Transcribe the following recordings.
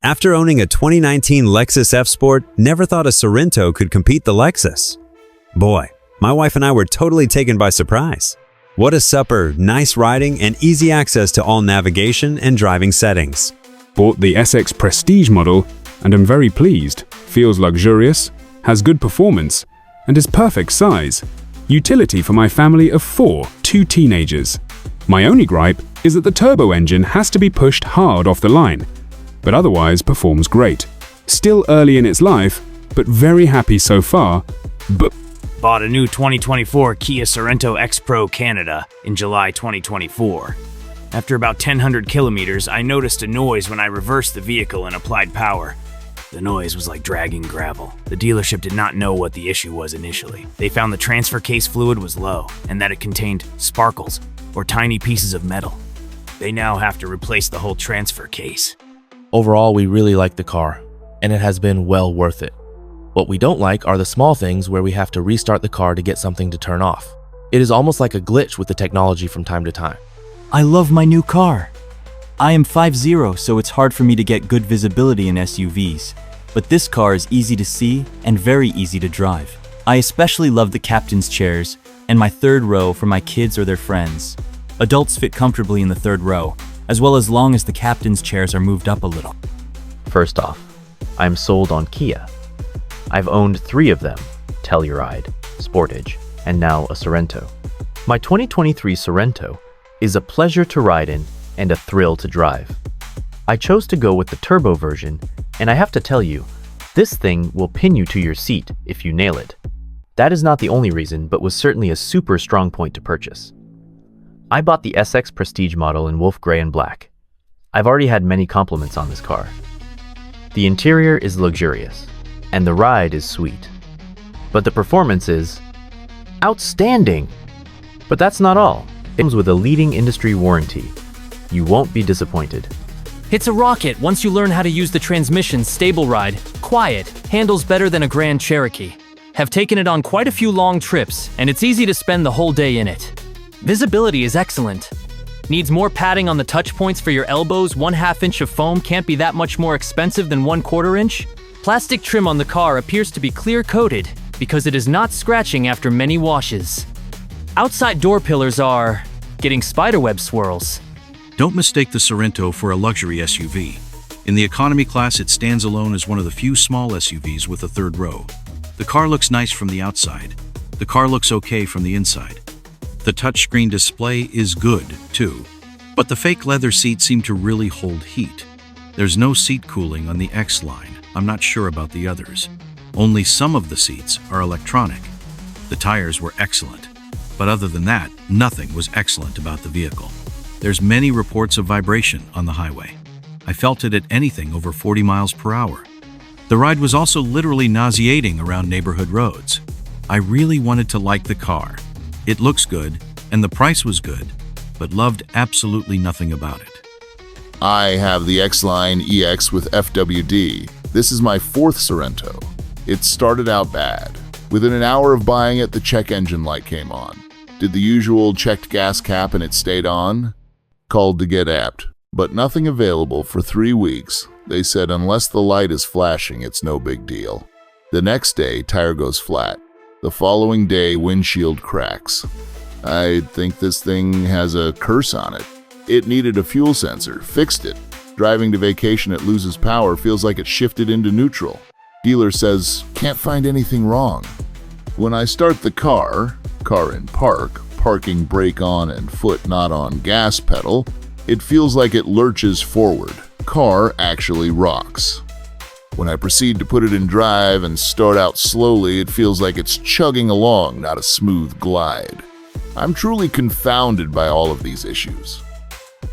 After owning a 2019 Lexus F-Sport, never thought a Sorento could compete the Lexus. Boy, my wife and I were totally taken by surprise. What a supper, nice riding, and easy access to all navigation and driving settings. Bought the SX Prestige model and am very pleased. Feels luxurious, has good performance, and is perfect size. Utility for my family of 4, 2 teenagers. My only gripe is that the turbo engine has to be pushed hard off the line, but otherwise performs great. Still early in its life, but very happy so far. Bought a new 2024 Kia Sorento X Pro Canada in July 2024. After about 1,000 kilometers, I noticed a noise when I reversed the vehicle and applied power. The noise was like dragging gravel. The dealership did not know what the issue was initially. They found the transfer case fluid was low and that it contained sparkles or tiny pieces of metal. They now have to replace the whole transfer case. Overall, we really like the car, and it has been well worth it. What we don't like are the small things where we have to restart the car to get something to turn off. It is almost like a glitch with the technology from time to time. I love my new car. I am 5'0", so it's hard for me to get good visibility in SUVs. But this car is easy to see and very easy to drive. I especially love the captain's chairs and my third row for my kids or their friends. Adults fit comfortably in the third row, as long as the captain's chairs are moved up a little. First off, I'm sold on Kia. I've owned 3 of them, Telluride, Sportage, and now a Sorento. My 2023 Sorento is a pleasure to ride in and a thrill to drive. I chose to go with the turbo version, and I have to tell you, this thing will pin you to your seat if you nail it. That is not the only reason, but was certainly a super strong point to purchase. I bought the SX Prestige model in wolf gray and black. I've already had many compliments on this car. The interior is luxurious, and the ride is sweet. But the performance is outstanding. But that's not all. It comes with a leading industry warranty. You won't be disappointed. It's a rocket once you learn how to use the transmission. Stable ride, quiet, handles better than a Grand Cherokee. Have taken it on quite a few long trips, and it's easy to spend the whole day in it. Visibility is excellent. Needs more padding on the touch points for your elbows. 1/2 inch of foam can't be that much more expensive than 1/4 inch. Plastic trim on the car appears to be clear coated because it is not scratching after many washes. Outside door pillars are getting spiderweb swirls. Don't mistake the Sorento for a luxury SUV. In the economy class, it stands alone as one of the few small SUVs with a third row. The car looks nice from the outside. The car looks okay from the inside. The touchscreen display is good, too. But the fake leather seats seem to really hold heat. There's no seat cooling on the X line. I'm not sure about the others. Only some of the seats are electronic. The tires were excellent. But other than that, nothing was excellent about the vehicle. There's many reports of vibration on the highway. I felt it at anything over 40 miles per hour. The ride was also literally nauseating around neighborhood roads. I really wanted to like the car. It looks good, and the price was good, but loved absolutely nothing about it. I have the X-Line EX with FWD. This is my 4th Sorento. It started out bad. Within an hour of buying it, the check engine light came on. Did the usual checked gas cap and it stayed on. Called to get apt, but nothing available for 3 weeks. They said unless the light is flashing, it's no big deal. The next day, tire goes flat. The following day, windshield cracks. I think this thing has a curse on it. It needed a fuel sensor, fixed it. Driving to vacation, it loses power, feels like it shifted into neutral. Dealer says, can't find anything wrong. When I start the car in park, parking brake on and foot not on gas pedal, it feels like it lurches forward. Car actually rocks. When I proceed to put it in drive and start out slowly, it feels like it's chugging along, not a smooth glide. I'm truly confounded by all of these issues.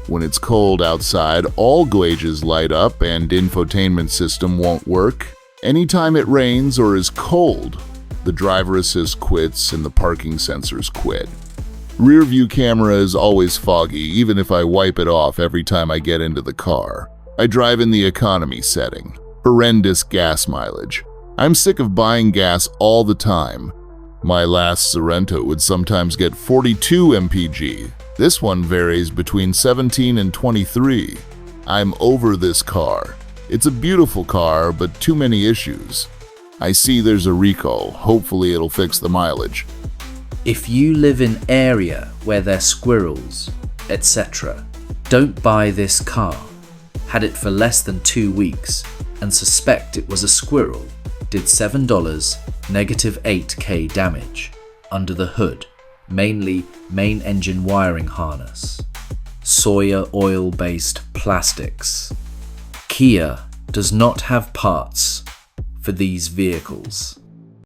When it's cold outside, all gauges light up and infotainment system won't work. Anytime it rains or is cold, the driver assist quits and the parking sensors quit. Rear view camera is always foggy, even if I wipe it off every time I get into the car. I drive in the economy setting. Horrendous gas mileage. I'm sick of buying gas all the time. My last Sorento would sometimes get 42 mpg. This one varies between 17 and 23. I'm over this car. It's a beautiful car, but too many issues. I see there's a recall. Hopefully it'll fix the mileage. If you live in area where there's squirrels, etc., don't buy this car. Had it for less than 2 weeks and suspect it was a squirrel. Did $7, negative 8k damage. Under the hood, mainly main engine wiring harness. Soya oil-based plastics. Kia does not have parts for these vehicles.